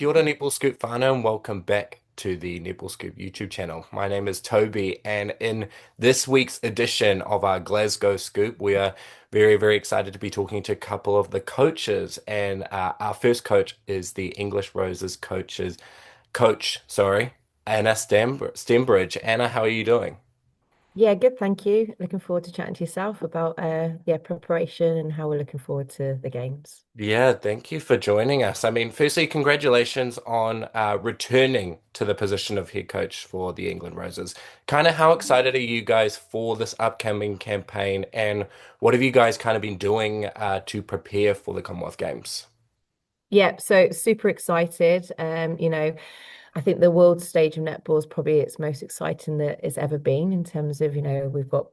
Kia ora Netball Scoop whānau and welcome back to the Netball Scoop YouTube channel. My name is Toby and in this week's edition of our Glasgow Scoop, we are very excited to be talking to a couple of the coaches and our first coach is the English Roses coach, Anna Stembridge. Anna, how are you doing? Yeah, good, thank you. Looking forward to chatting to yourself about preparation and how we're looking forward to the games. Yeah, thank you for joining us. I mean, firstly, congratulations on returning to the position of head coach for the England Roses. Kind of how excited are you guys for this upcoming campaign, and what have you guys kind of been doing to prepare for the Commonwealth Games? Yeah, so super excited. I think the world stage of netball is probably its most exciting that it's ever been in terms of, we've got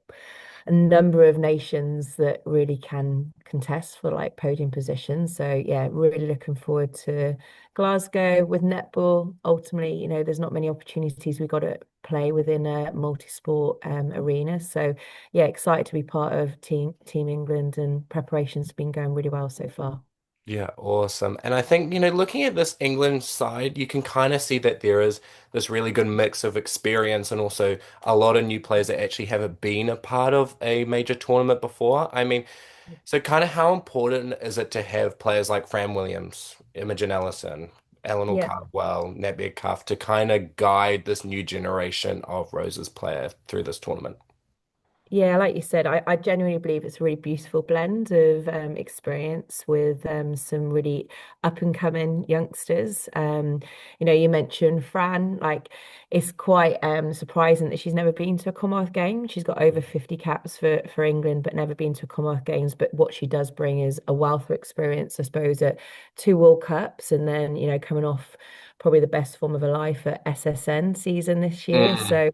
a number of nations that really can contest for like podium positions. So yeah, really looking forward to Glasgow with netball. Ultimately, there's not many opportunities we got to play within a multi-sport arena. So yeah, excited to be part of Team England and preparations have been going really well so far. Yeah, awesome. And I think, looking at this England side, you can kind of see that there is this really good mix of experience and also a lot of new players that actually haven't been a part of a major tournament before. I mean, so kind of how important is it to have players like Fran Williams, Imogen Ellison, Eleanor Yeah. Cardwell, Nadia Cuff to kind of guide this new generation of Roses player through this tournament? Yeah, like you said, I genuinely believe it's a really beautiful blend of experience with some really up and coming youngsters. You mentioned Fran, like it's quite surprising that she's never been to a Commonwealth game. She's got over 50 caps for England, but never been to a Commonwealth Games. But what she does bring is a wealth of experience, I suppose, at two World Cups and then, coming off probably the best form of her life at SSN season this year. Mm. So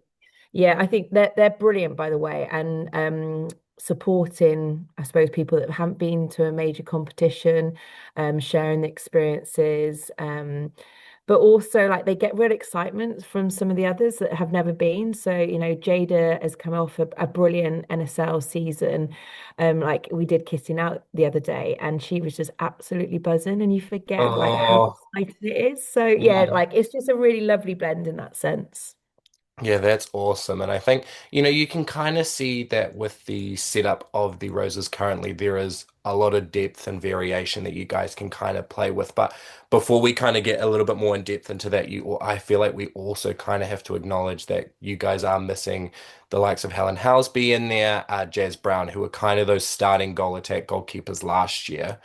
yeah, I think they're brilliant, by the way, and supporting, I suppose, people that haven't been to a major competition, sharing the experiences, but also like they get real excitement from some of the others that have never been. So, Jada has come off a brilliant NSL season. Like we did kissing out the other day, and she was just absolutely buzzing, and you forget like how Oh, exciting it is. So yeah, yeah. like it's just a really lovely blend in that sense. Yeah, that's awesome. And I think, you can kind of see that with the setup of the Roses currently, there is a lot of depth and variation that you guys can kind of play with. But before we kind of get a little bit more in depth into that, I feel like we also kind of have to acknowledge that you guys are missing the likes of Helen Housby in there, Jazz Brown, who were kind of those starting goal attack goalkeepers last year.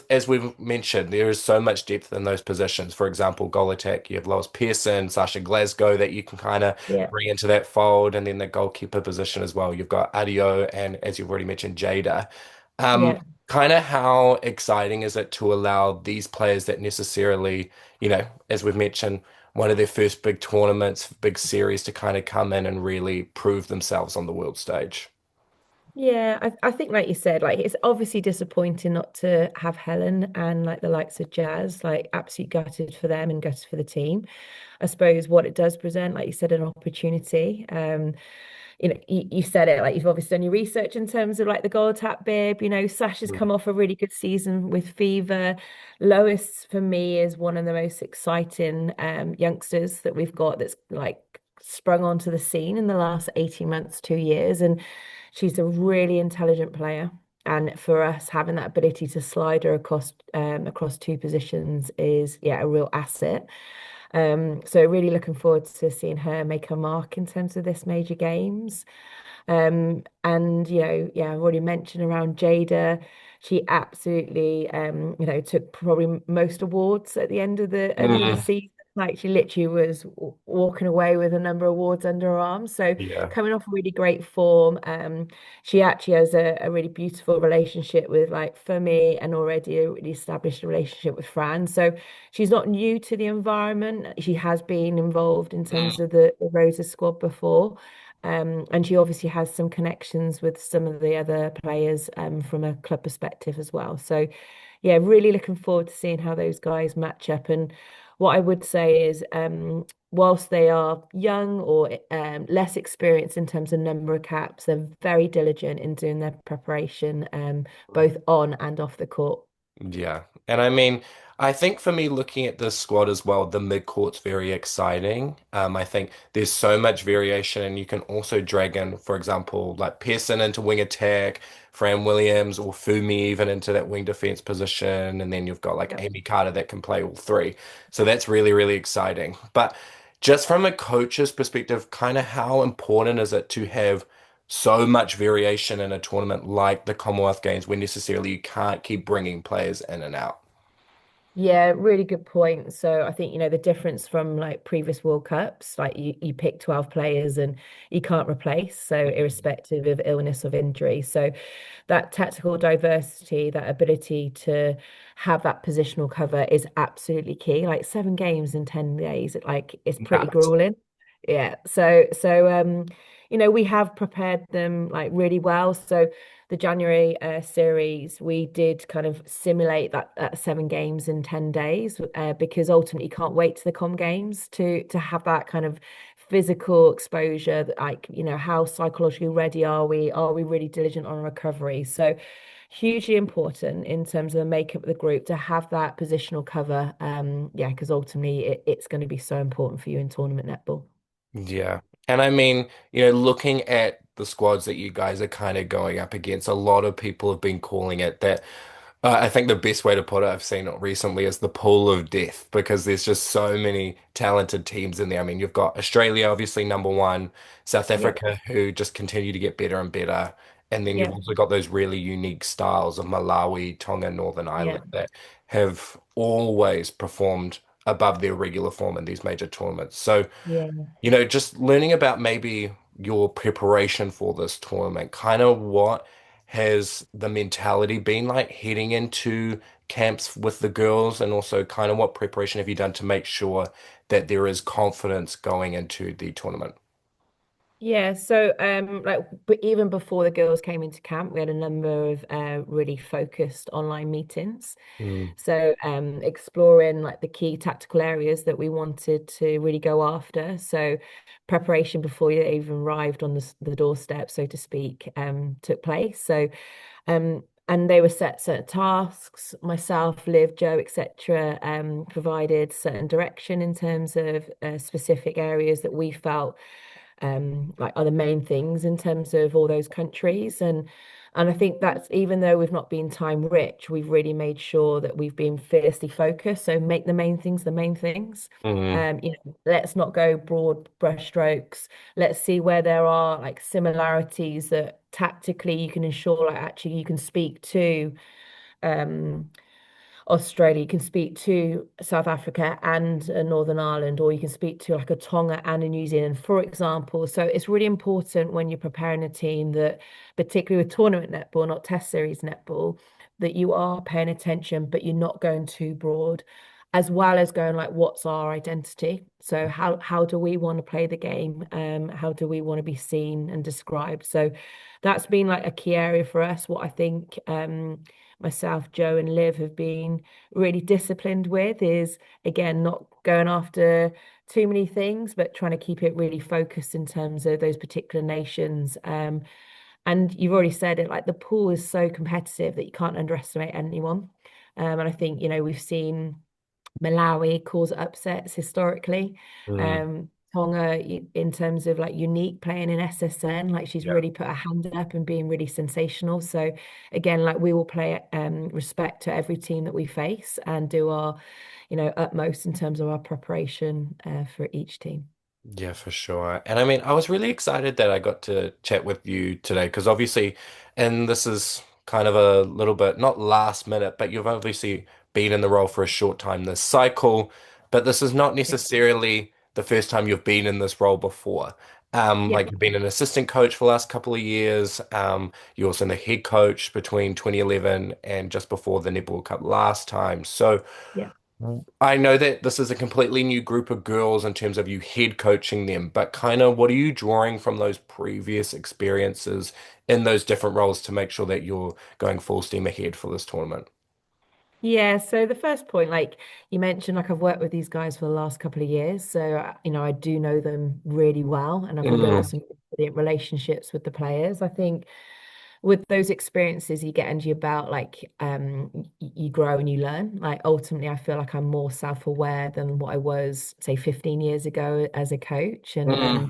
As we've mentioned, there is so much depth in those positions. For example, goal attack, you have Lois Pearson, Sasha Glasgow that you can kind of Yeah. bring into that fold, and then the goalkeeper position as well. You've got Adio and, as you've already mentioned, Jada. Yeah. Kind of how exciting is it to allow these players that necessarily, as we've mentioned, one of their first big tournaments, big series to kind of come in and really prove themselves on the world stage? Yeah, I think like you said, like it's obviously disappointing not to have Helen and like the likes of Jazz, like absolutely gutted for them and gutted for the team. I suppose what it does present, like you said, an opportunity. You said it, like you've obviously done your research in terms of like the goal tap bib. Sasha's come off a really good season with Fever. Lois, for me, is one of the most exciting youngsters that we've got that's like sprung onto the scene in the last 18 months, 2 years. And she's a really intelligent player. And for us, having that ability to slide her across two positions is, yeah, a real asset. So really looking forward to seeing her make a mark in terms of this major games. And yeah, I've already mentioned around Jada. She absolutely, took probably most awards at the end of the Mm, season. Like she literally was walking away with a number of awards under her arm. So yeah. coming off a really great form. She actually has a really beautiful relationship with like Femi and already a really established relationship with Fran. So she's not new to the environment. She has been involved in terms of the Roses squad before. And she obviously has some connections with some of the other players from a club perspective as well. So, yeah, really looking forward to seeing how those guys match up. And what I would say is, whilst they are young or less experienced in terms of number of caps, they're very diligent in doing their preparation, both on and off the court. Yeah. And I mean, I think for me, looking at this squad as well, the mid-court's very exciting. I think there's so much variation, and you can also drag in, for example, like Pearson into wing attack, Fran Williams or Fumi even into that wing defense position, and then you've got like Yeah. Amy Carter that can play all three. So that's really, really exciting. But just from a coach's perspective, kind of how important is it to have so much variation in a tournament like the Commonwealth Games when necessarily you can't keep bringing players in and out? Yeah, really good point. So I think, the difference from like previous World Cups, like you pick 12 players and you can't replace, so irrespective of illness or injury. So that tactical diversity, that ability to have that positional cover is absolutely key. Like 7 games in 10 days, like it's pretty Nuts. grueling. Yeah. So we have prepared them like really well. So the January series, we did kind of simulate that 7 games in 10 days because ultimately you can't wait to the Com Games to have that kind of physical exposure, like, how psychologically ready are we? Are we really diligent on recovery? So hugely important in terms of the makeup of the group to have that positional cover. Yeah, because ultimately it's going to be so important for you in tournament netball. Yeah. And I mean, looking at the squads that you guys are kind of going up against, a lot of people have been calling it that. I think the best way to put it I've seen it recently is the pool of death because there's just so many talented teams in there. I mean, you've got Australia, obviously number one, South Yeah, Africa, who just continue to get better and better. And then you've yeah, also got those really unique styles of Malawi, Tonga, Northern yeah, Ireland that have always performed above their regular form in these major tournaments. So, yeah. just learning about maybe your preparation for this tournament, kind of what has the mentality been like heading into camps with the girls, and also kind of what preparation have you done to make sure that there is confidence going into the tournament? Yeah, so but even before the girls came into camp, we had a number of really focused online meetings. Mm. So exploring like the key tactical areas that we wanted to really go after. So preparation before you even arrived on the doorstep, so to speak, took place. So and they were set certain tasks. Myself, Liv, Joe, etc. Provided certain direction in terms of specific areas that we felt like are the main things in terms of all those countries. And I think that's, even though we've not been time rich, we've really made sure that we've been fiercely focused. So make the main things the main things. Mm. Let's not go broad brushstrokes. Let's see where there are like similarities that tactically you can ensure like actually you can speak to um Australia, you can speak to South Africa and Northern Ireland, or you can speak to like a Tonga and a New Zealand, for example. So it's really important when you're preparing a team that, particularly with tournament netball, not test series netball, that you are paying attention, but you're not going too broad, as well as going like, what's our identity? So how do we want to play the game? How do we want to be seen and described? So that's been like a key area for us. What I think myself, Joe, and Liv have been really disciplined with is, again, not going after too many things, but trying to keep it really focused in terms of those particular nations. And you've already said it, like the pool is so competitive that you can't underestimate anyone. And I think, we've seen Malawi cause upsets historically. Mm. Tonga, in terms of like unique playing in SSN, like she's Yeah. really put her hand up and being really sensational. So again, like we will play respect to every team that we face and do our, utmost in terms of our preparation for each team. Yeah, for sure. And I mean, I was really excited that I got to chat with you today because obviously, and this is kind of a little bit not last minute, but you've obviously been in the role for a short time this cycle, but this is not Yeah. necessarily the first time you've been in this role before. Yeah. Like you've been an assistant coach for the last couple of years. You're also the head coach between 2011 and just before the Netball Cup last time. So Yeah. I know that this is a completely new group of girls in terms of you head coaching them, but kind of what are you drawing from those previous experiences in those different roles to make sure that you're going full steam ahead for this tournament? Yeah, so the first point, like you mentioned, like I've worked with these guys for the last couple of years, so I do know them really well, and I've built Mm. some brilliant relationships with the players. I think with those experiences you get under your belt, like you grow and you learn. Like ultimately, I feel like I'm more self-aware than what I was, say, 15 years ago as a coach. And Mm,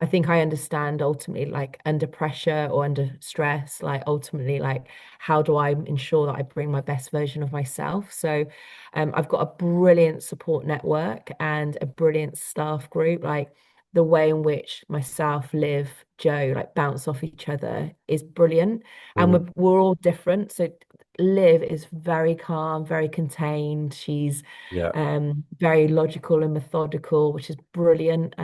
I think I understand ultimately, like under pressure or under stress, like ultimately, like how do I ensure that I bring my best version of myself? So I've got a brilliant support network and a brilliant staff group. Like the way in which myself, Liv, Joe, like bounce off each other is brilliant. And mm, we're all different. So Liv is very calm, very contained. She's yeah. very logical and methodical, which is brilliant.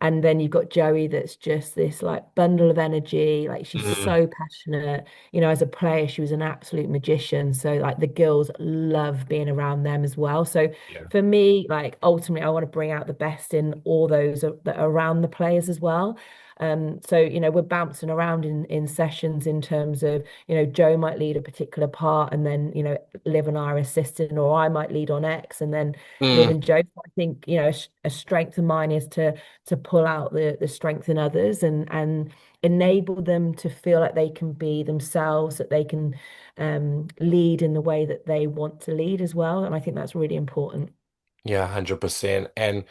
And then you've got Joey that's just this like bundle of energy. Like she's Mm, so passionate. You know, as a player, she was an absolute magician. So like the girls love being around them as well. So yeah. for me, like ultimately, I want to bring out the best in all those that are around the players as well. So you know, we're bouncing around in sessions in terms of, you know, Joe might lead a particular part, and then you know, Liv and I are assisting, or I might lead on X, and then Liv Mm, and Joe. I think you know, a strength of mine is to pull out the strength in others and enable them to feel like they can be themselves, that they can lead in the way that they want to lead as well. And I think that's really important. yeah, 100%. And,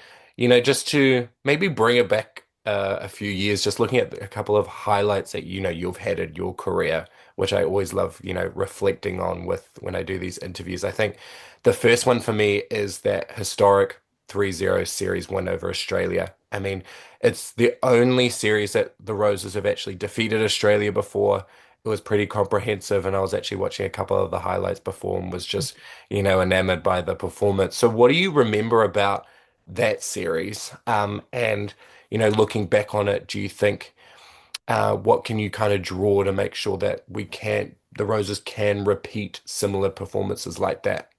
just to maybe bring it back a few years, just looking at a couple of highlights that, you've had in your career, which I always love, reflecting on with when I do these interviews. I think the first one for me is that historic 3-0 series win over Australia. I mean, it's the only series that the Roses have actually defeated Australia before. It was pretty comprehensive, and I was actually watching a couple of the highlights before and was just enamored by the performance. So, what do you remember about that series? And, looking back on it, do you think what can you kind of draw to make sure that the Roses can repeat similar performances like that?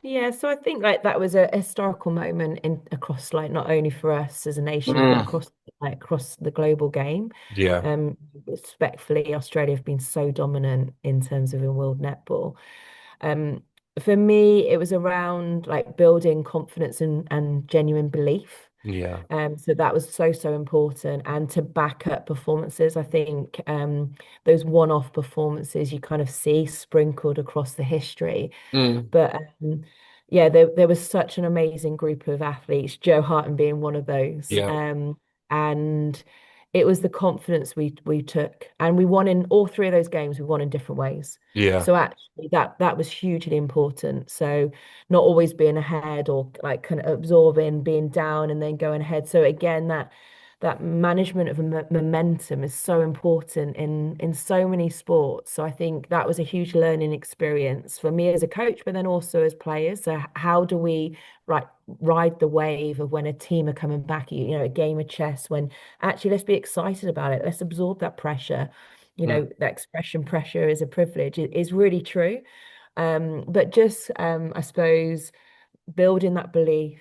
Yeah, so I think like that was a historical moment in across like not only for us as a nation, but Mm, across the global game. yeah, Respectfully, Australia have been so dominant in terms of in world netball. Um, for me, it was around like building confidence and genuine belief. yeah, So that was so important. And to back up performances, I think those one-off performances you kind of see sprinkled across the history. mm, But yeah, there was such an amazing group of athletes, Joe Harton being one of those. yeah, And it was the confidence we took. And we won in all three of those games, we won in different ways. yeah, So actually that was hugely important. So not always being ahead or like kind of absorbing, being down and then going ahead. So again, that management of momentum is so important in so many sports. So I think that was a huge learning experience for me as a coach, but then also as players. So how do we like ride the wave of when a team are coming back at you, you know, a game of chess, when actually let's be excited about it. Let's absorb that pressure. You mm, know, that expression pressure is a privilege. It is really true. But just I suppose building that belief,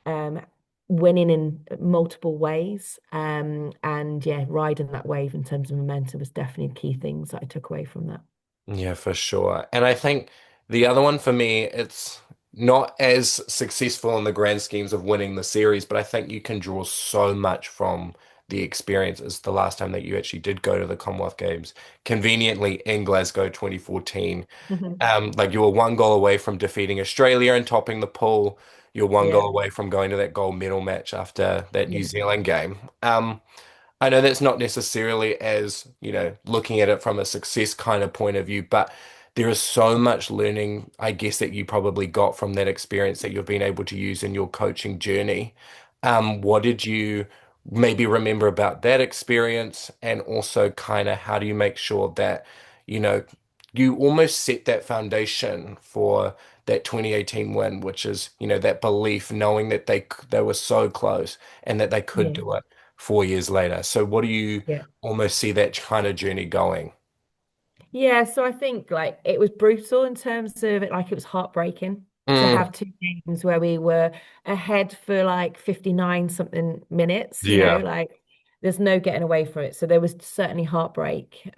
um, winning in multiple ways, and yeah, riding that wave in terms of momentum was definitely key things that I took away from that. yeah, for sure. And I think the other one for me, it's not as successful in the grand schemes of winning the series, but I think you can draw so much from the experience. It's the last time that you actually did go to the Commonwealth Games, conveniently in Glasgow 2014. Mhm. Like you were one goal away from defeating Australia and topping the pool. You're one Yeah, goal away from going to that gold medal match after that New yeah, Zealand game. I know that's not necessarily as, looking at it from a success kind of point of view, but there is so much learning, I guess, that you probably got from that experience that you've been able to use in your coaching journey. What did you maybe remember about that experience? And also, kind of, how do you make sure that, you know, you almost set that foundation for that 2018 win, which is, that belief, knowing that they were so close and that they could yeah, do it 4 years later. So what do you yeah. almost see that kind of journey going? Yeah, so I think like it was brutal in terms of it, like it was heartbreaking to Mm, have two games where we were ahead for like 59 something minutes, you know, yeah. like there's no getting away from it. So there was certainly heartbreak.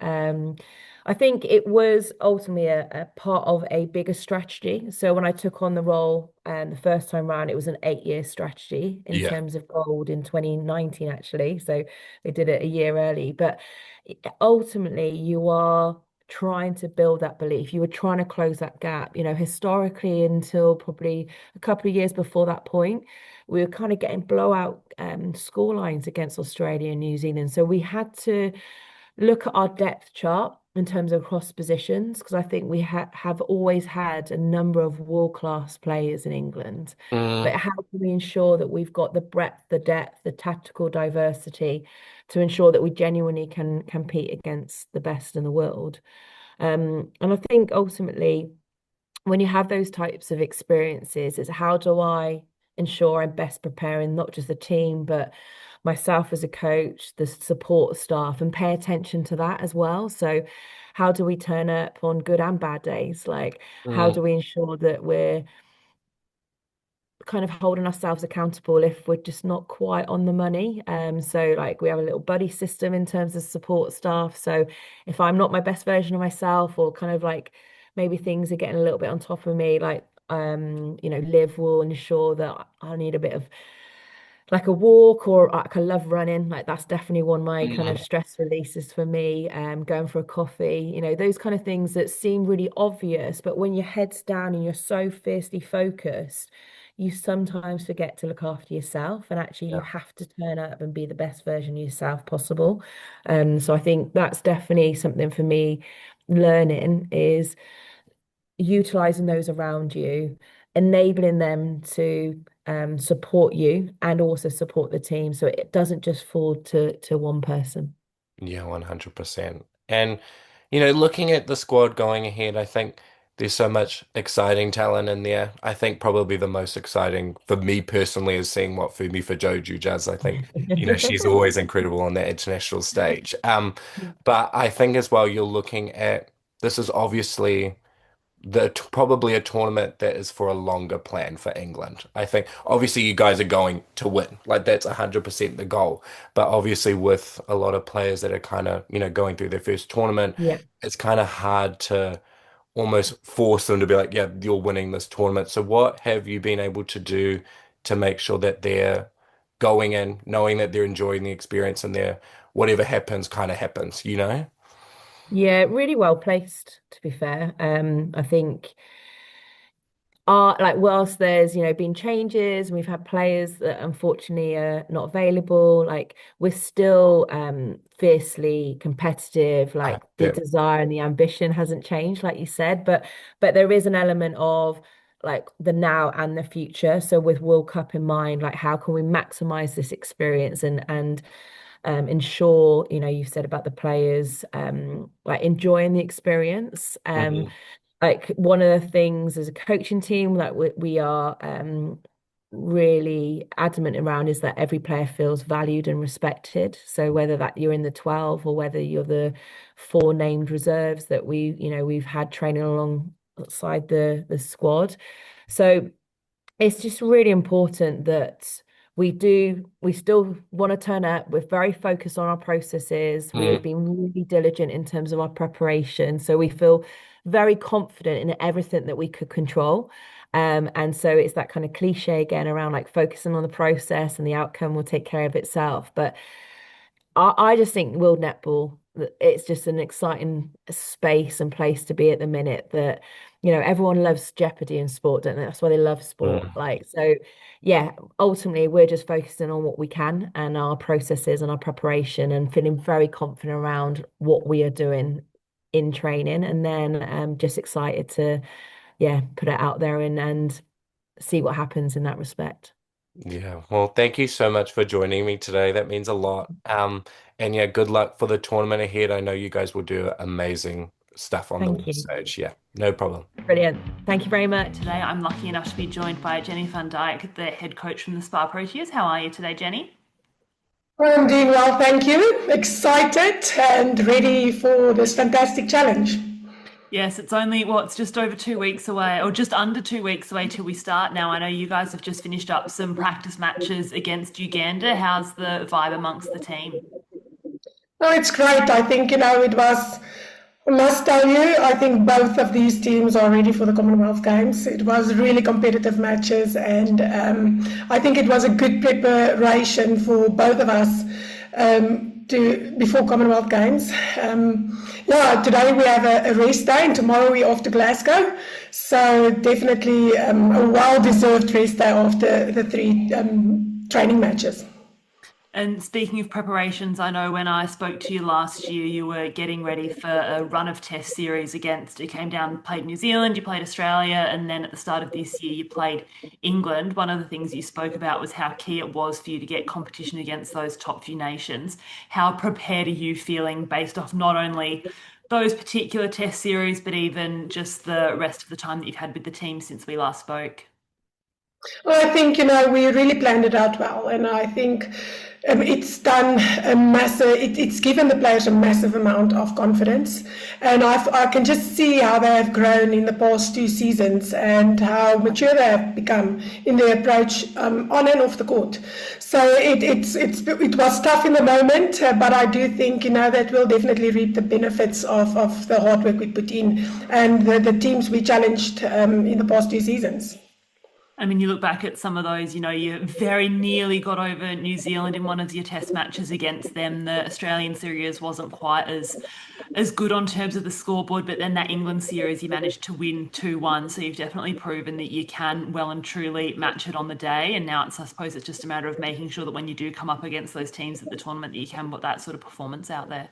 I think it was ultimately a part of a bigger strategy. So when I took on the role the first time round, it was an 8-year strategy in Yeah. terms of gold in 2019, actually. So they did it a year early. But ultimately, you are trying to build that belief. You were trying to close that gap. Historically, until probably a couple of years before that point, we were kind of getting blowout score lines against Australia and New Zealand. So we had to look at our depth chart in terms of cross positions, because I think we have always had a number of world-class players in England. But Mm, how can we ensure that we've got the breadth, the depth, the tactical diversity to ensure that we genuinely can compete against the best in the world? And I think ultimately, when you have those types of experiences, it's how do I ensure I'm best preparing not just the team, but myself as a coach, the support staff, and pay attention to that as well. So, how do we turn up on good and bad days? Like, how mm, do we ensure that we're kind of holding ourselves accountable if we're just not quite on the money? So like we have a little buddy system in terms of support staff. So if I'm not my best version of myself, or kind of like maybe things are getting a little bit on top of me, like Liv will ensure that I need a bit of like a walk, or like I love running. Like that's definitely one of my kind of mm. stress releases for me. Going for a coffee, those kind of things that seem really obvious, but when your head's down and you're so fiercely focused, you sometimes forget to look after yourself, and actually you Yeah. have to turn up and be the best version of yourself possible. So I think that's definitely something for me learning is utilizing those around you, enabling them to support you and also support the team, so it doesn't just fall to one person. Yeah, 100%. And, looking at the squad going ahead, I think there's so much exciting talent in there. I think probably the most exciting for me personally is seeing what Fumi Joju does. I think, she's always incredible on that international stage. But I think as well, you're looking at this is obviously probably a tournament that is for a longer plan for England. I think obviously you guys are going to win. Like that's 100% the goal. But obviously with a lot of players that are kind of, going through their first tournament, Yeah. it's kind of hard to almost force them to be like, yeah, you're winning this tournament. So what have you been able to do to make sure that they're going in, knowing that they're enjoying the experience and they're whatever happens kind of happens, you know? Yeah, really well placed, to be fair. I think like whilst there's been changes and we've had players that unfortunately are not available, like we're still fiercely competitive. Like the Yeah. desire and the ambition hasn't changed, like you said, but there is an element of like the now and the future. So with World Cup in mind, like how can we maximize this experience and ensure, you've said about the players like enjoying the experience. Mhm. Like one of the things as a coaching team, like we are really adamant around is that every player feels valued and respected. So whether that you're in the 12 or whether you're the four named reserves that we've had training alongside the squad. So it's just really important that we still want to turn up. We're very focused on our processes. We have Mm. been really diligent in terms of our preparation. So we feel very confident in everything that we could control. And so it's that kind of cliche again around like focusing on the process and the outcome will take care of itself. But I just think World Netball, it's just an exciting space and place to be at the minute that, everyone loves jeopardy in sport, don't they? That's why they love sport. Mm. Like, so yeah, ultimately we're just focusing on what we can and our processes and our preparation and feeling very confident around what we are doing in training. And then just excited to, yeah, put it out there and see what happens in that respect. Yeah, well, thank you so much for joining me today. That means a lot. And yeah, good luck for the tournament ahead. I know you guys will do amazing stuff on the Thank world you. stage. Yeah, no problem. Brilliant. Thank you very much. Today, I'm lucky enough to be joined by Jenny van Dijk, the head coach from the Spa Proteas. How are you today, Jenny? I'm doing well, thank you. Excited and ready for this fantastic challenge. Yes, it's only, well, it's just over 2 weeks away, or just under 2 weeks away till we start now. I know you guys have just finished up some practice matches against Uganda. How's the vibe amongst the team? No, it's great. I think, it was, I must tell you, I think both of these teams are ready for the Commonwealth Games. It was really competitive matches, and I think it was a good preparation for both of us before Commonwealth Games. Today we have a rest day, and tomorrow we're off to Glasgow. So definitely a well-deserved rest day after the three training matches. And speaking of preparations, I know when I spoke to you last year, you were getting ready for a run of test series you came down, played New Zealand, you played Australia, and then at the start of this year, you played England. One of the things you spoke about was how key it was for you to get competition against those top few nations. How prepared are you feeling based off not only those particular test series, but even just the rest of the time that you've had with the team since we last spoke? Well, I think, we really planned it out well, and I think it's done a massive, it's given the players a massive amount of confidence, and I can just see how they have grown in the past 2 seasons and how mature they have become in their approach on and off the court. So it was tough in the moment, but I do think, that we'll definitely reap the benefits of the hard work we put in and the teams we challenged in the past 2 seasons. I mean, you look back at some of those, you very nearly got over New Zealand in one of your test matches against them. The Australian series wasn't quite as good on terms of the scoreboard, but then that England series you managed to win 2-1. So you've definitely proven that you can well and truly match it on the day. And now I suppose it's just a matter of making sure that when you do come up against those teams at the tournament, that you can put that sort of performance out there.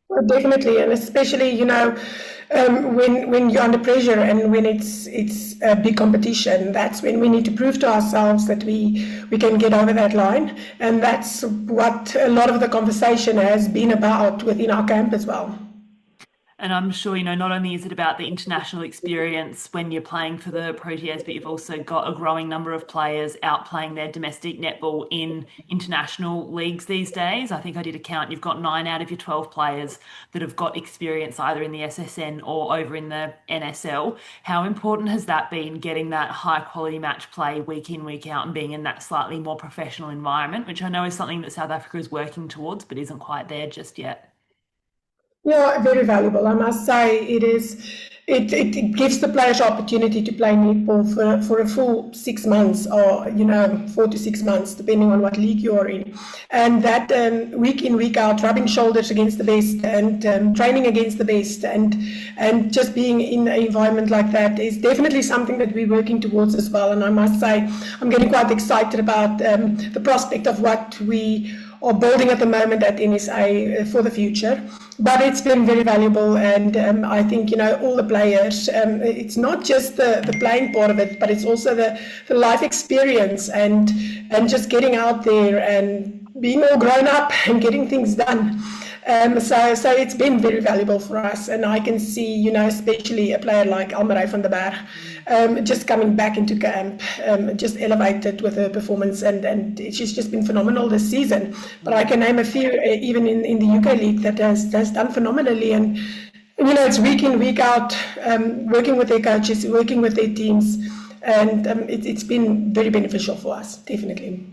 Well, definitely, and especially when you're under pressure and when it's a big competition, that's when we need to prove to ourselves that we can get over that line, and that's what a lot of the conversation has been about within our camp as well. And I'm sure, not only is it about the international experience when you're playing for the Proteas, but you've also got a growing number of players out playing their domestic netball in international leagues these days. I think I did a count. You've got 9 out of your 12 players that have got experience either in the SSN or over in the NSL. How important has that been, getting that high quality match play week in, week out, and being in that slightly more professional environment, which I know is something that South Africa is working towards, but isn't quite there just yet? Yeah, very valuable. I must say it is. It gives the players opportunity to play netball for a full 6 months, or 4 to 6 months, depending on what league you are in, and that week in, week out, rubbing shoulders against the best and training against the best, and just being in an environment like that is definitely something that we're working towards as well. And I must say I'm getting quite excited about the prospect of what we are building at the moment at NSA for the future. But it's been very valuable, and I think all the players, it's not just the playing part of it, but it's also the life experience and just getting out there and being all grown up and getting things done. So it's been very valuable for us, and I can see, especially a player like Almarai van der Berg, just coming back into camp, just elevated with her performance, and she's just been phenomenal this season. But I can name a few, even in the UK League, that has done phenomenally, and it's week in, week out, working with their coaches, working with their teams, and it's been very beneficial for us, definitely.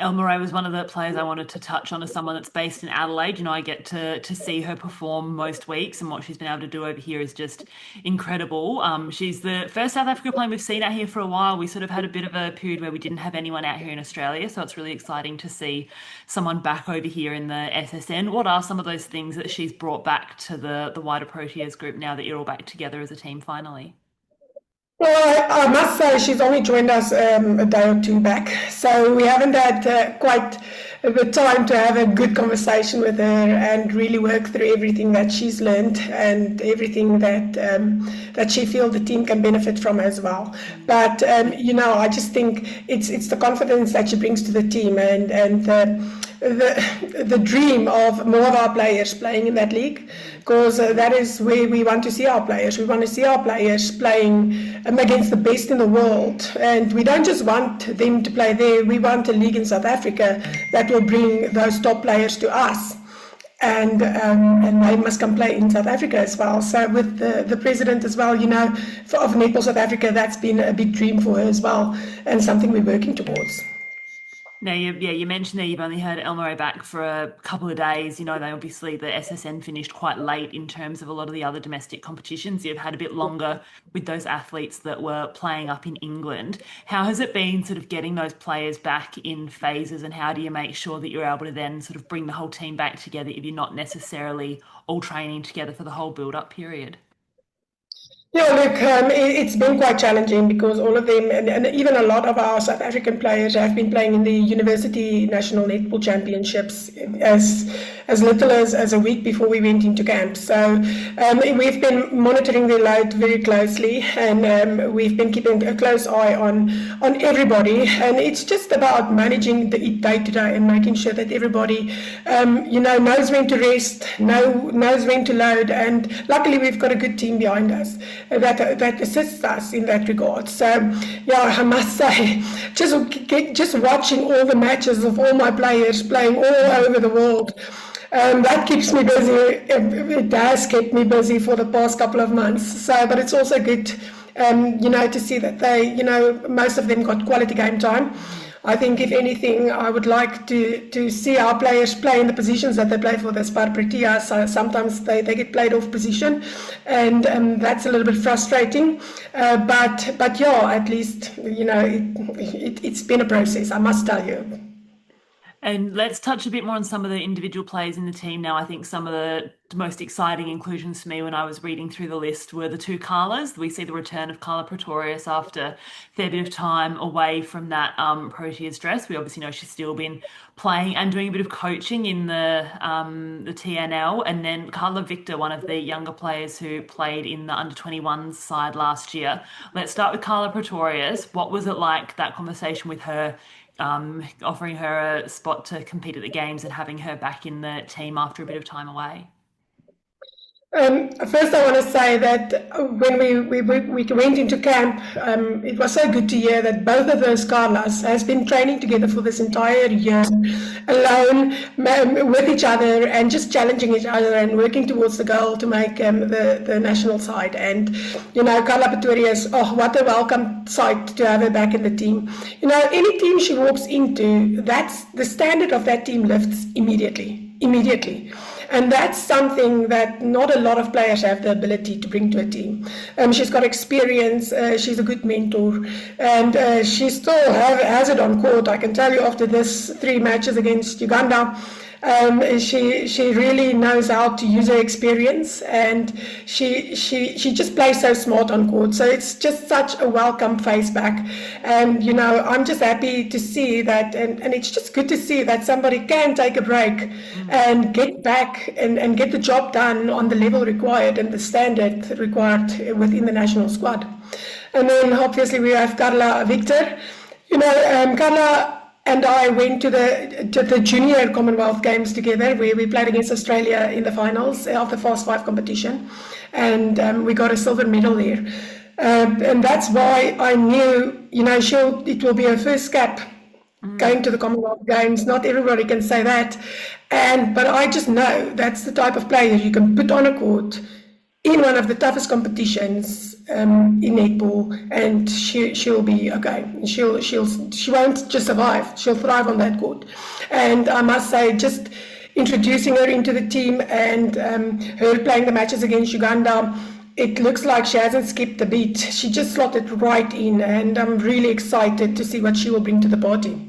Elmaray was one of the players I wanted to touch on as someone that's based in Adelaide. I get to see her perform most weeks, and what she's been able to do over here is just incredible. She's the first South Africa player we've seen out here for a while. We sort of had a bit of a period where we didn't have anyone out here in Australia, so it's really exciting to see someone back over here in the SSN. What are some of those things that she's brought back to the wider Proteas group now that you're all back together as a team finally? Well, I must say she's only joined us a day or two back, so we haven't had quite the time to have a good conversation with her and really work through everything that she's learned and everything that she feels the team can benefit from as well. But I just think it's the confidence that she brings to the team and the dream of more of our players playing in that league, because that is where we want to see our players. We want to see our players playing against the best in the world, and we don't just want them to play there. We want a league in South Africa that will bring those top players to us. and they must come play in South Africa as well. So with the president as well, of Netball South Africa, that's been a big dream for her as well, and something we're working towards. Now, you mentioned that you've only had Elmaray back for a couple of days. They obviously, the SSN finished quite late in terms of a lot of the other domestic competitions. You've had a bit longer with those athletes that were playing up in England. How has it been sort of getting those players back in phases, and how do you make sure that you're able to then sort of bring the whole team back together if you're not necessarily all training together for the whole build-up period? Yeah, look, it's been quite challenging because all of them, and even a lot of our South African players have been playing in the University National Netball Championships as little as a week before we went into camp. So we've been monitoring their load very closely, and we've been keeping a close eye on everybody. And it's just about managing the day to day and making sure that everybody, knows when to rest, knows when to load. And luckily, we've got a good team behind us that assists us in that regard. So, yeah, I must say, just watching all the matches of all my players playing all over the world, that keeps me busy. It has kept me busy for the past couple of months. So, but it's also good, to see that they, most of them got quality game time. I think, if anything, I would like to see our players play in the positions that they play for the Karla Pretorius. So sometimes they get played off position, and that's a little bit frustrating. But yeah, at least, it's been a process, I must tell you. And let's touch a bit more on some of the individual players in the team now. I think some of the most exciting inclusions for me when I was reading through the list were the two Karlas. We see the return of Karla Pretorius after a fair bit of time away from that Proteas dress. We obviously know she's still been playing and doing a bit of coaching in the TNL. And then Karla Victor, one of the younger players who played in the under-21s side last year. Let's start with Karla Pretorius. What was it like, that conversation with her, offering her a spot to compete at the games and having her back in the team after a bit of time away? First, I want to say that when we went into camp, it was so good to hear that both of those Karlas has been training together for this entire year, alone, with each other, and just challenging each other and working towards the goal to make the national side. And Karla Pretorius, oh, what a welcome sight to have her back in the team. Any team she walks into, that's the standard of that team lifts immediately. And that's something that not a lot of players have the ability to bring to a team. She's got experience, she's a good mentor, and she still has it on court. I can tell you, after this 3 matches against Uganda, she really knows how to use her experience, and she just plays so smart on court. So it's just such a welcome face back, and I'm just happy to see that, and it's just good to see that somebody can take a break and get back and get the job done on the level required and the standard required within the national squad. And then obviously we have Karla Victor. Karla and I went to the junior Commonwealth Games together, where we played against Australia in the finals of the Fast 5 competition, and we got a silver medal there. And that's why I knew, it will be her first cap going to the Commonwealth Games. Not everybody can say that, but I just know that's the type of player you can put on a court in one of the toughest competitions in netball, and she'll be okay. She won't just survive; she'll thrive on that court. And I must say, just introducing her into the team and her playing the matches against Uganda, it looks like she hasn't skipped a beat. She just slotted right in, and I'm really excited to see what she will bring to the party.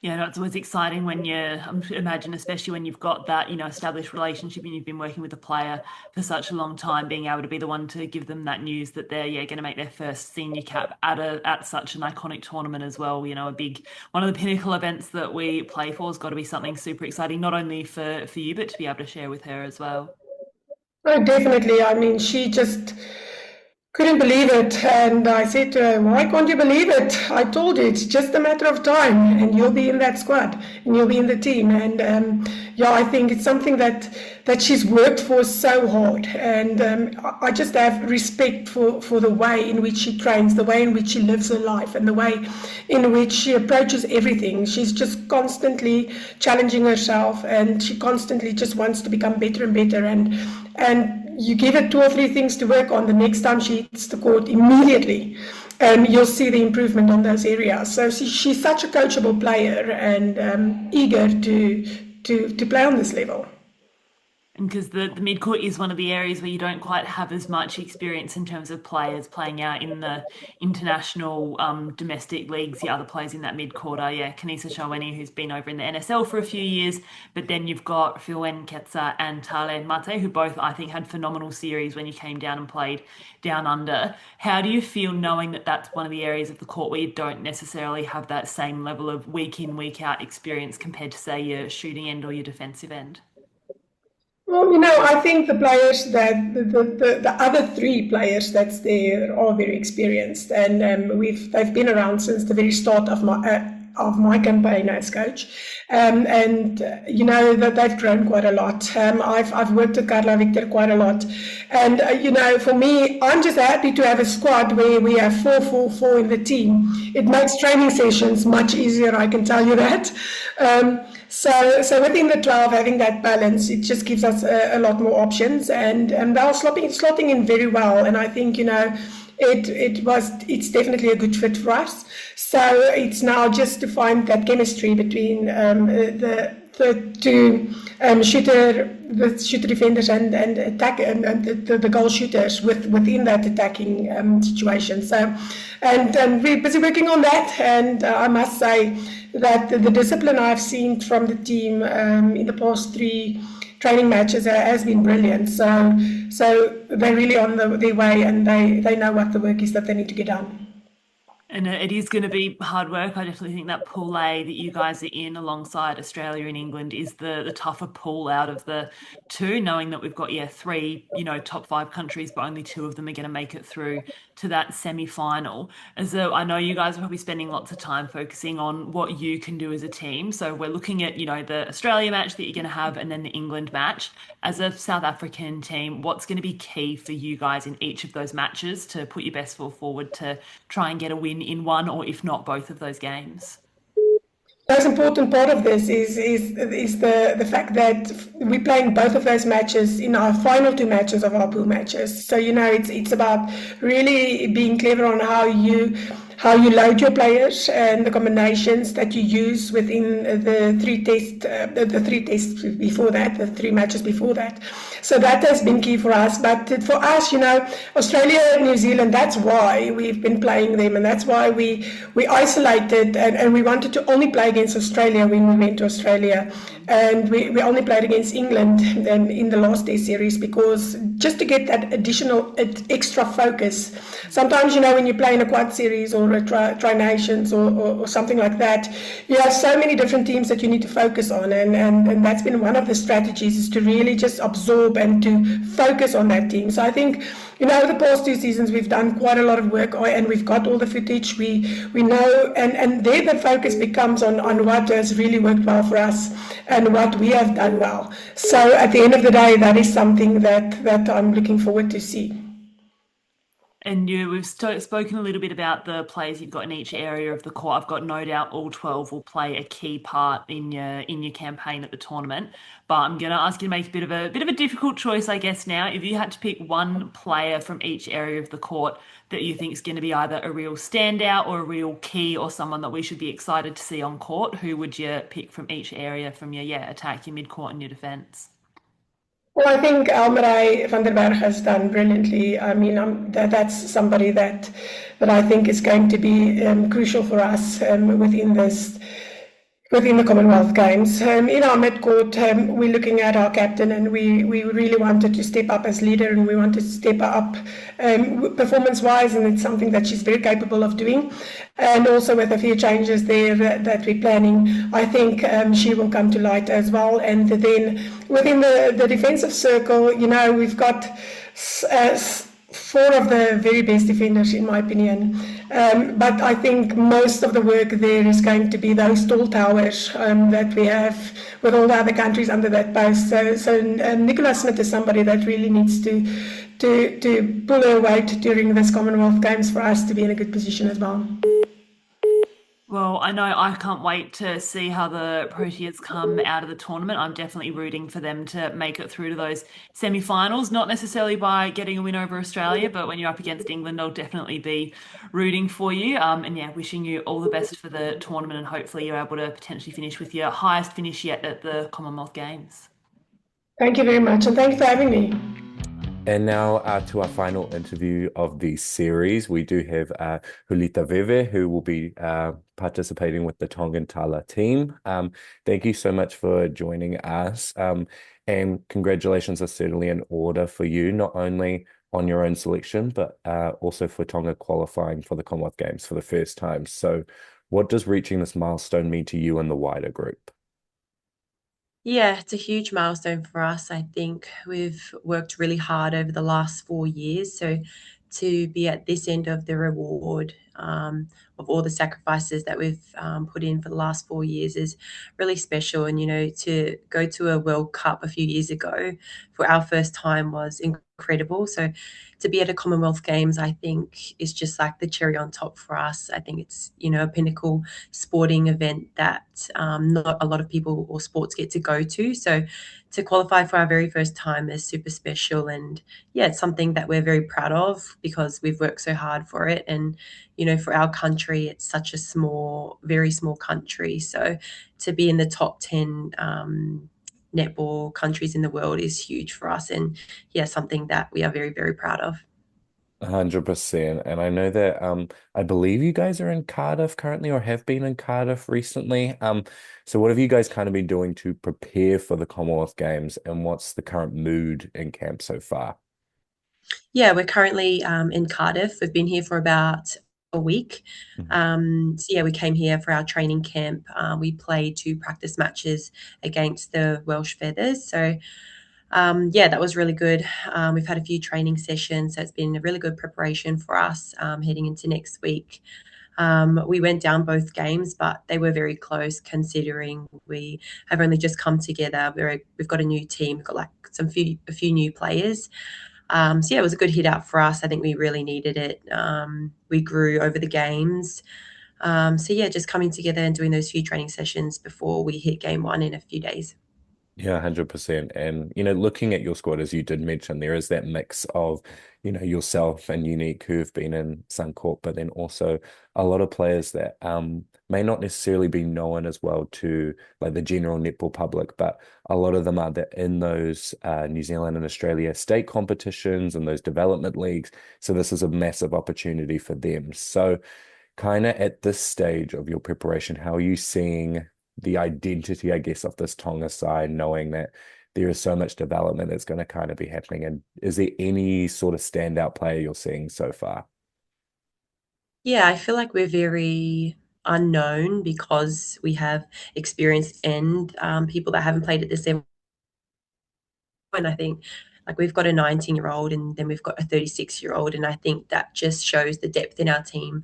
Yeah, no, it's always exciting when imagine, especially when you've got that, established relationship and you've been working with a player for such a long time, being able to be the one to give them that news that they're going to make their first senior cap at such an iconic tournament as well. One of the pinnacle events that we play for has got to be something super exciting, not only for you, but to be able to share with her as well. Oh, definitely. I mean, she just couldn't believe it. And I said to her, why can't you believe it? I told you, it's just a matter of time and you'll be in that squad and you'll be in the team. And yeah, I think it's something that she's worked for so hard. And I just have respect for the way in which she trains, the way in which she lives her life, and the way in which she approaches everything. She's just constantly challenging herself, and she constantly just wants to become better and better. And you give her 2 or 3 things to work on, the next time she hits the court, immediately you'll see the improvement on those areas. So she's such a coachable player and eager to play on this level. And because the mid-court is one of the areas where you don't quite have as much experience in terms of players playing out in the international domestic leagues. The other players in that mid-court are, Kanisa Shalweni, who's been over in the NSL for a few years, but then you've got Philwen Ketsa and Tale Mate, who both, I think, had phenomenal series when you came down and played down under. How do you feel knowing that that's one of the areas of the court where you don't necessarily have that same level of week in, week out experience compared to, say, your shooting end or your defensive end? Well, I think the players the other 3 players that's there are very experienced, and they've been around since the very start of my campaign as coach, and that they've grown quite a lot. I've worked with Karla Victor quite a lot, and for me, I'm just happy to have a squad where we have 4-4-4 in the team. It makes training sessions much easier, I can tell you that. So within the 12, having that balance, it just gives us a lot more options, and they're slotting in very well. And I think it's definitely a good fit for us. So it's now just to find that chemistry between the 2 shooter defenders and attack and the goal shooters within that attacking situation. So and we're busy working on that, and I must say that the discipline I've seen from the team in the past 3 training matches has been brilliant. So they're really on their way, and they know what the work is that they need to get done. And it is going to be hard work. I definitely think that Pool A that you guys are in alongside Australia and England is the tougher pool out of the 2, knowing that we've got, 3, top 5 countries, but only 2 of them are going to make it through to that semi-final. And so I know you guys are probably spending lots of time focusing on what you can do as a team. So we're looking at, the Australia match that you're going to have and then the England match. As a South African team, what's going to be key for you guys in each of those matches to put your best foot forward to try and get a win in one, or if not both of those games? The most important part of this is the fact that we're playing both of those matches in our final 2 matches of our pool matches. So it's about really being clever on how you load your players and the combinations that you use within the 3 tests before that, the 3 matches before that. So that has been key for us. But for us, Australia and New Zealand, that's why we've been playing them, and that's why we isolated and we wanted to only play against Australia when we went to Australia. And we only played against England in the last Test series, because just to get that additional extra focus. Sometimes, when you play in a quad series or a tri-nations or something like that, you have so many different teams that you need to focus on, and that's been one of the strategies, is to really just absorb and to focus on that team. So I think, over the past 2 seasons, we've done quite a lot of work, and we've got all the footage. We know, and there the focus becomes on what has really worked well for us and what we have done well. So at the end of the day, that is something that I'm looking forward to see. And we've spoken a little bit about the players you've got in each area of the court. I've got no doubt all 12 will play a key part in your campaign at the tournament. But I'm going to ask you to make a bit of a difficult choice, I guess. Now, if you had to pick one player from each area of the court that you think is going to be either a real standout or a real key, or someone that we should be excited to see on court, who would you pick from each area, from your attack, your mid-court, and your defence? Well, I think Almarai van der Berg has done brilliantly. I mean, that's somebody that I think is going to be crucial for us within the Commonwealth Games. In our mid-court, we're looking at our captain, and we really wanted to step up as leader, and we wanted to step up performance-wise, and it's something that she's very capable of doing. And also with a few changes there that we're planning, I think she will come to light as well. And then within the defensive circle, we've got four of the very best defenders, in my opinion. But I think most of the work there is going to be those tall towers that we have with all the other countries under that post. So Nicola Smith is somebody that really needs to pull her weight during this Commonwealth Games for us to be in a good position as well. Well, I know I can't wait to see how the Proteas come out of the tournament. I'm definitely rooting for them to make it through to those semi-finals, not necessarily by getting a win over Australia, but when you're up against England, I'll definitely be rooting for you. And yeah, wishing you all the best for the tournament, and hopefully you're able to potentially finish with your highest finish yet at the Commonwealth Games. Thank you very much, and thank you for having me. And now to our final interview of the series. We do have Hulita Veve, who will be participating with the Tongan Tala team. Thank you so much for joining us. And congratulations are certainly in order for you, not only on your own selection, but also for Tonga qualifying for the Commonwealth Games for the first time. So what does reaching this milestone mean to you and the wider group? Yeah, it's a huge milestone for us. I think we've worked really hard over the last 4 years. So to be at this end of the reward of all the sacrifices that we've put in for the last 4 years is really special. And, to go to a World Cup a few years ago for our first time was incredible. So to be at a Commonwealth Games, I think is just like the cherry on top for us. I think it's, a pinnacle sporting event that not a lot of people or sports get to go to. So to qualify for our very first time is super special. And yeah, it's something that we're very proud of because we've worked so hard for it. And, for our country, it's such a small, very small country. So to be in the top 10 netball countries in the world is huge for us. And yeah, something that we are very, very proud of. 100%. And I know that I believe you guys are in Cardiff currently or have been in Cardiff recently. So what have you guys kind of been doing to prepare for the Commonwealth Games and what's the current mood in camp so far? Yeah, we're currently in Cardiff. We've been here for about a week. Mhm. So yeah, we came here for our training camp. We played 2 practice matches against the Welsh Feathers. So yeah, that was really good. We've had a few training sessions, so it's been a really good preparation for us heading into next week. We went down both games, but they were very close considering we have only just come together. We've got a new team, we've got like a few new players. So yeah, it was a good hit out for us. I think we really needed it. We grew over the games. So yeah, just coming together and doing those few training sessions before we hit game one in a few days. Yeah, 100%. And, looking at your squad, as you did mention, there is that mix of, yourself and Unique who've been in Suncorp, but then also a lot of players that may not necessarily be known as well to like the general netball public, but a lot of them are in those New Zealand and Australia state competitions and those development leagues. So this is a massive opportunity for them. So kind of at this stage of your preparation, how are you seeing the identity, I guess, of this Tonga side, knowing that there is so much development that's going to kind of be happening? And is there any sort of standout player you're seeing so far? Yeah, I feel like we're very unknown because we have experienced and people that haven't played at this level. And I think like we've got a 19-year-old and then we've got a 36-year-old, and I think that just shows the depth in our team.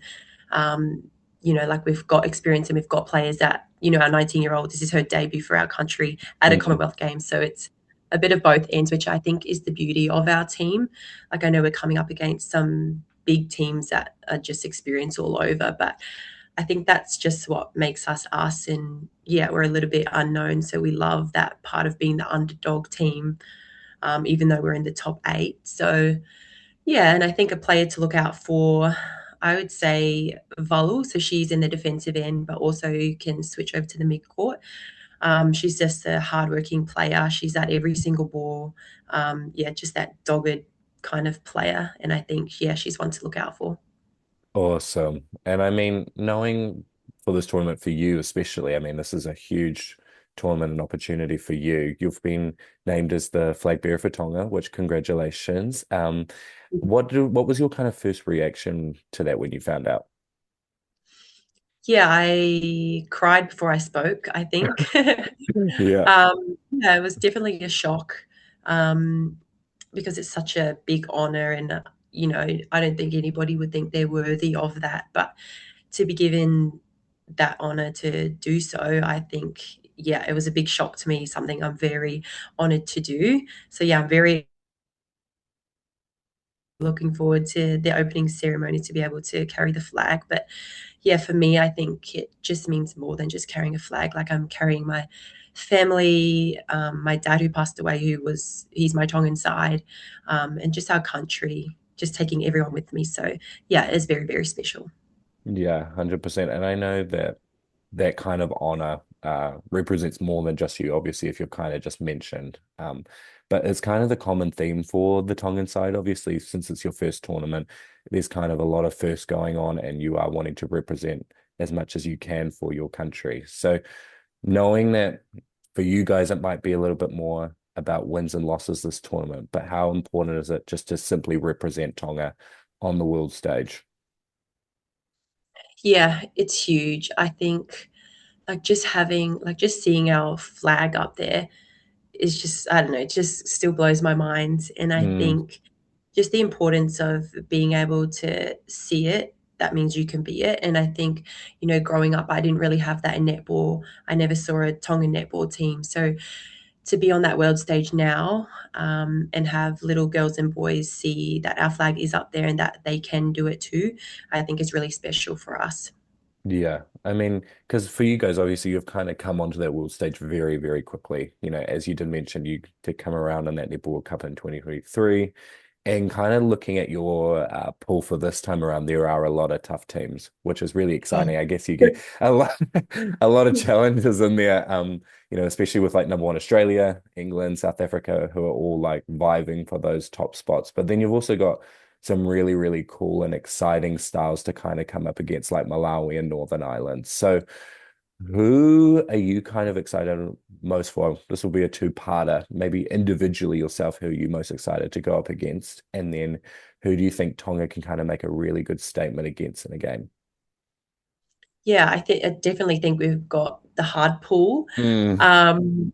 Um, like we've got experience and we've got players that, our 19-year-old, this is her debut for our country at a Mhm. Commonwealth Games. So it's a bit of both ends, which I think is the beauty of our team. Like I know we're coming up against some big teams that are just experience all over, but I think that's just what makes us us. And yeah, we're a little bit unknown. So we love that part of being the underdog team, even though we're in the top 8. So yeah, and I think a player to look out for, I would say Volu. So she's in the defensive end, but also can switch over to the mid court. She's just a hardworking player. She's at every single ball. Yeah, just that dogged kind of player. And I think, yeah, she's one to look out for. Awesome. And I mean, knowing for this tournament for you especially, I mean, this is a huge tournament and opportunity for you. You've been named as the flag bearer for Tonga, which congratulations. What was your kind of first reaction to that when you found out? Yeah, I cried before I spoke, I think. Yeah. Yeah, it was definitely a shock, because it's such a big honor, and I don't think anybody would think they're worthy of that. But to be given that honor to do so, I think, yeah, it was a big shock to me, something I'm very honored to do. So, yeah, I'm very looking forward to the opening ceremony to be able to carry the flag. But yeah, for me, I think it just means more than just carrying a flag. Like, I'm carrying my family, my dad who passed away, he's my Tongan side, and just our country, just taking everyone with me. So yeah, it's very, very special. Yeah, 100%. And I know that that kind of honor represents more than just you, obviously, if you're kind of just mentioned. But it's kind of the common theme for the Tongan side, obviously, since it's your first tournament, there's kind of a lot of first going on, and you are wanting to represent as much as you can for your country. So knowing that for you guys, it might be a little bit more about wins and losses this tournament, but how important is it just to simply represent Tonga on the world stage? Yeah, it's huge. I think just seeing our flag up there is just, I don't know, it just still blows my mind. And I Mm, think just the importance of being able to see it, that means you can be it. And I think, growing up, I didn't really have that in netball. I never saw a Tongan netball team. So to be on that world stage now, and have little girls and boys see that our flag is up there and that they can do it too, I think is really special for us. yeah, I mean, because for you guys, obviously, you've kind of come onto that world stage very, very quickly. As you did mention, you did come around in that Netball World Cup in 2023. And kind of looking at your pool for this time around, there are a lot of tough teams, which is really exciting. I guess you get a lot, a lot of challenges in there. Especially with like number one Australia, England, South Africa, who are all like vying for those top spots. But then you've also got some really, really cool and exciting styles to kind of come up against, like Malawi and Northern Ireland. So who are you kind of excited most for? This will be a two-parter. Maybe individually yourself, who are you most excited to go up against? And then who do you think Tonga can kind of make a really good statement against in a game? Yeah, I definitely think we've got the hard pull. Mm, Um,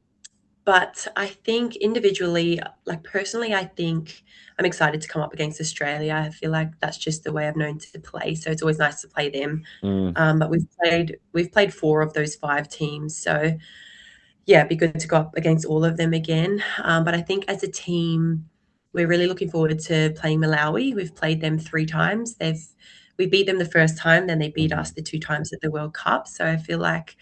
but I think individually, like personally, I think I'm excited to come up against Australia. I feel like that's just the way I've known to play. So it's always nice to play them. mm, But we've played four of those five teams. So yeah, it'd be good to go up against all of them again. But I think as a team, we're really looking forward to playing Malawi. We've played them three times. We beat them the first time, then they beat us mhm. the two times at the World Cup. So I feel like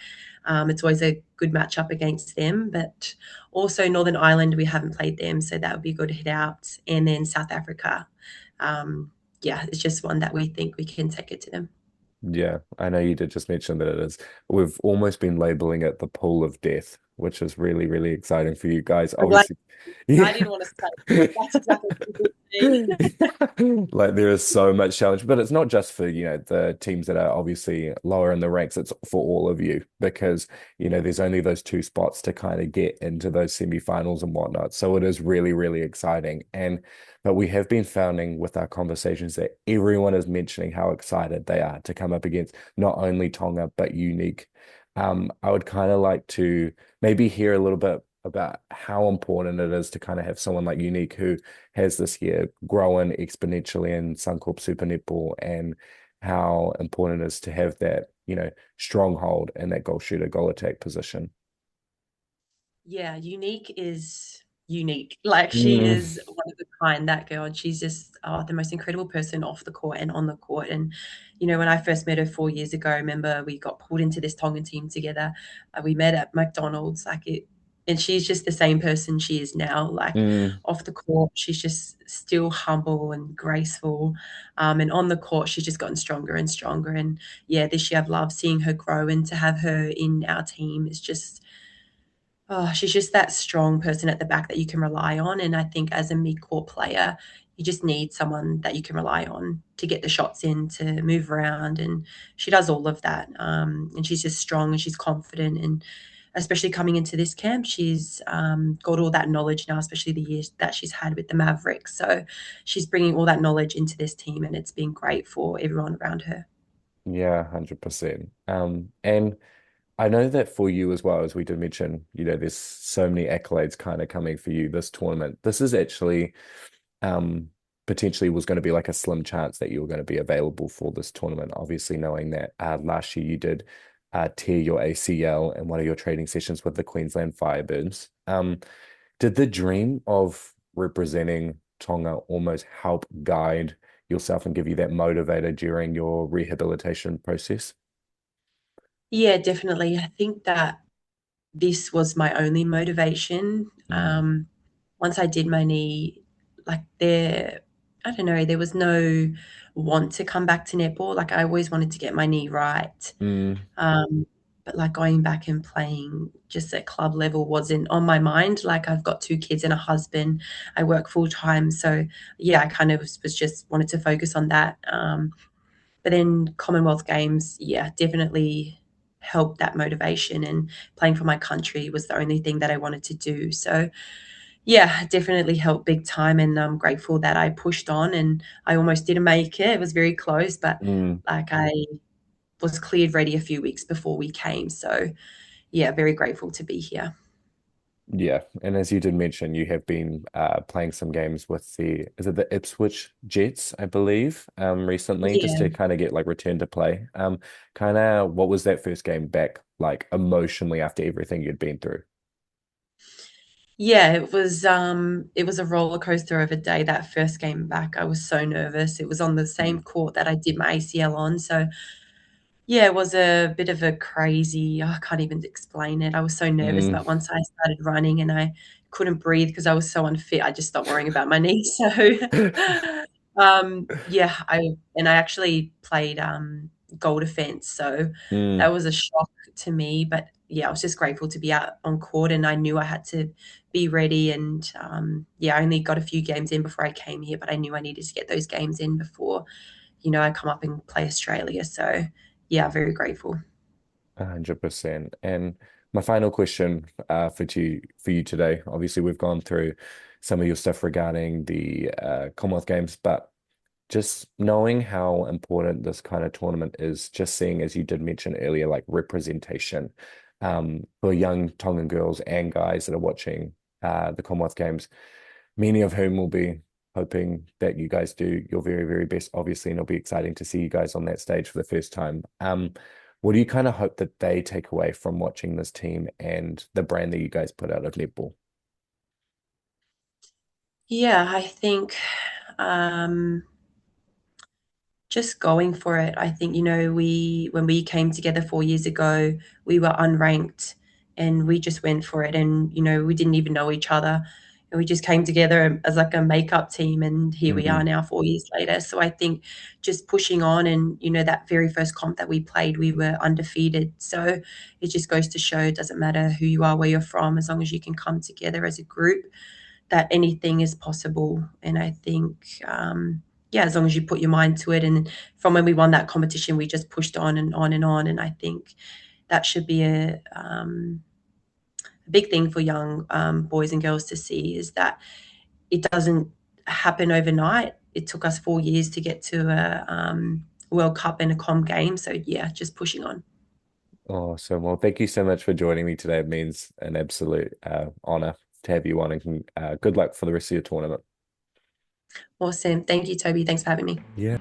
it's always a good matchup against them. But also Northern Ireland, we haven't played them, so that would be a good hit out. And then South Africa. Um, yeah, it's just one that we think we can take it to them. Yeah, I know you did just mention that it is. We've almost been labeling it the pool of death, which is really, really exciting for you guys. I'm glad Obviously, I yeah. didn't want to say it. That's exactly what you see. Like there is so much challenge, but it's not just for, the teams that are obviously lower in the ranks. It's for all of you because, there's only those two spots to kind of get into those semifinals and whatnot. So it is really, really exciting. But we have been finding with our conversations that everyone is mentioning how excited they are to come up against not only Tonga, but unique. I would kind of like to maybe hear a little bit about how important it is to kind of have someone like Unique who has this year growing exponentially in Suncorp Super Netball and how important it is to have that, stronghold in that goal shooter, goal attack position. Yeah, Unique is unique. Like, she Mm, is one of a kind, that girl, and she's just, the most incredible person off the court and on the court. And, when I first met her 4 years ago, I remember we got pulled into this Tongan team together. We met at McDonald's, and she's just the same person she is now. Like, mm, off the court, she's just still humble and graceful. And on the court, she's just gotten stronger and stronger. And yeah, this year I've loved seeing her grow, and to have her in our team is just, oh, she's just that strong person at the back that you can rely on. And I think as a mid-court player, you just need someone that you can rely on to get the shots in, to move around. And she does all of that. And she's just strong and she's confident. And especially coming into this camp, she's got all that knowledge now, especially the years that she's had with the Mavericks. So she's bringing all that knowledge into this team, and it's been great for everyone around her. yeah, 100%. And I know that for you as well, as we did mention, there's so many accolades kind of coming for you this tournament. This is actually, um, potentially was going to be like a slim chance that you were going to be available for this tournament. Obviously, knowing that last year you did tear your ACL in one of your training sessions with the Queensland Firebirds. Did the dream of representing Tonga almost help guide yourself and give you that motivator during your rehabilitation process? Yeah, definitely. I think that this was my only motivation. Mm, Once I did my knee, like I don't know, there was no want to come back to netball. Like I always wanted to get my knee right. mm, Um, but like going back and playing just at club level wasn't on my mind. Like I've got 2 kids and a husband. I work full time. So yeah, I kind of was just wanted to focus on that. But then Commonwealth Games, yeah, definitely helped that motivation, and playing for my country was the only thing that I wanted to do. So yeah, definitely helped big time, and I'm grateful that I pushed on and I almost didn't make it. It was very close, but mm. like I was cleared ready a few weeks before we came. So yeah, very grateful to be here. Yeah, and as you did mention, you have been playing some games with is it the Ipswich Jets, I believe, recently, just Yeah. to kind of get like return to play. Kind of what was that first game back like emotionally after everything you'd been through? Yeah, it was a roller coaster of a day that first game back. I was so nervous. It was on the Mm, same court that I did my ACL on. So yeah, it was a bit of a crazy, I can't even explain it. I was so nervous, mm, but once I started running and I couldn't breathe because I was so unfit, I just stopped worrying about my knee. So, yeah, I actually played goal defense, so that mm. was a shock to me. But yeah, I was just grateful to be out on court, and I knew I had to be ready. And yeah, I only got a few games in before I came here, but I knew I needed to get those games in before I come up and play Australia. So yeah, very grateful. 100%. And my final question for you today. Obviously, we've gone through some of your stuff regarding the Commonwealth Games, but just knowing how important this kind of tournament is, just seeing, as you did mention earlier, like representation for young Tongan girls and guys that are watching the Commonwealth Games, many of whom will be hoping that you guys do your very, very best, obviously, and it'll be exciting to see you guys on that stage for the first time. What do you kind of hope that they take away from watching this team and the brand that you guys put out of netball? Yeah, I think um, just going for it. I think, we when we came together 4 years ago, we were unranked and we just went for it. And, we didn't even know each other. And we just came together as like a makeup team. And here we are Mm, now 4 years later. So I think just pushing on, and, that very first comp that we played, we were undefeated. So it just goes to show it doesn't matter who you are, where you're from, as long as you can come together as a group, that anything is possible. And I think, yeah, as long as you put your mind to it. And from when we won that competition, we just pushed on and on and on. And I think that should be a big thing for young boys and girls to see, is that it doesn't happen overnight. It took us 4 years to get to a World Cup and a Com game. So yeah, just pushing on. awesome. Well, thank you so much for joining me today. It means an absolute honor to have you on, and good luck for the rest of your tournament. Awesome. Thank you, Toby. Thanks for having me. Yeah.